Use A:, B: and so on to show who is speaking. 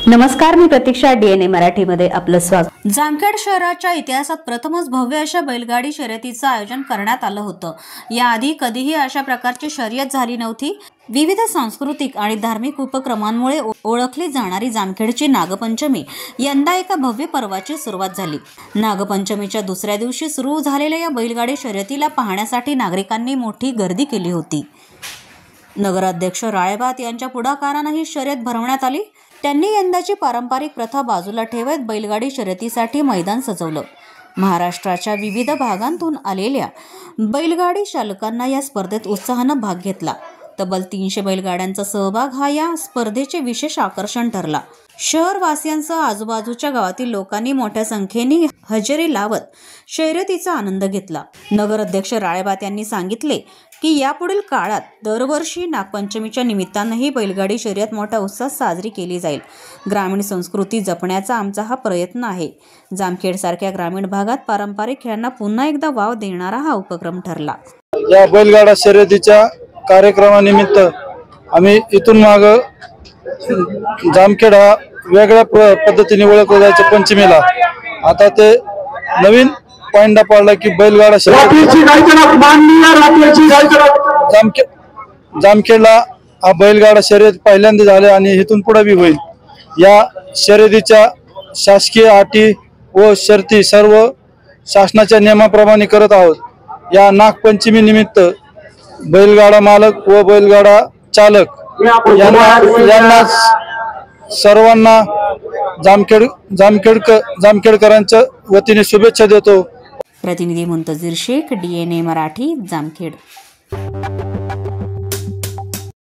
A: नमस्कार, मी प्रतीक्षा. DNA मराठीमध्ये आपलं स्वागत.
B: जामखेड शहराच्या इतिहासात प्रथमच भव्य अशा बैलगाडी शर्यतीचं आयोजन करण्यात आलं होतं. याआधी कधीही अशा प्रकारची शर्यत झाली नव्हती. विविध सांस्कृतिक आणि धार्मिक उपक्रमांमुळे ओळखली जाणारी जामखेडची नागपंचमी यंदा एका भव्य पर्वाची सुरुवात झाली. नागपंचमीच्या दुसऱ्या दिवशी सुरू झालेल्या या बैलगाडी शर्यतीला पाहण्यासाठी नागरिकांनी मोठी गर्दी केली होती. नगराध्यक्ष राळेबात यांच्या पुढाकाराने ही शर्यत भरवण्यात आली. त्यांनी यंदाची पारंपरिक प्रथा बाजूला ठेवत बैलगाडी शर्यतीसाठी मैदान सजवलं. महाराष्ट्राच्या विविध भागांतून आलेल्या बैलगाडी चालकांना या स्पर्धेत उत्साहानं भाग घेतला. तब्बल 300 बैलगाड्यांचा सहभाग हा या स्पर्धेचे विशेष आकर्षण ठरला. शहरवासियांसह आजूबाजूच्या गावातील लोकांनी मोठ्या संख्येने हजेरी लावत शर्यतीचा आनंद घेतला. नगराध्यक्ष राळेबात यांनी सांगितले की यापुढील काळात दरवर्षी नागपंचमीच्या निमित्तानंही बैलगाडी शर्यत मोठ्या उत्साहात साजरी केली जाईल. ग्रामीण संस्कृती जपण्याचा आमचा हा प्रयत्न आहे. जामखेडसारख्या ग्रामीण भागात पारंपरिक खेळांना पुन्हा एकदा वाव देणारा हा उपक्रम ठरला.
C: या बैलगाडा शर्यतीच्या कार्यक्रमानिमित्त आम्ही इथून माग जामखेड हा वेगळ्या पद्धतीने ओळखलं जायचं पंचमीला. आता ते नवीन पॉइंट पडला की बैलगाडा शर्यत जामखेडला हा बैलगाडा शर्यत पहिल्यांदा झाले आणि इथून पुढे बी होईल. या शर्यतीच्या शासकीय अटी व शर्ती सर्व शासनाच्या नियमाप्रमाणे करत आहोत. या नागपंचमी निमित्त बैलगाडा मालक व बैलगाडा चालक यांना सर्वांना जामखेडकरांच्या वतीने शुभेच्छा देतो.
B: प्रतिनिधी मुंतजीर शेख, DNA मराठी, जामखेड.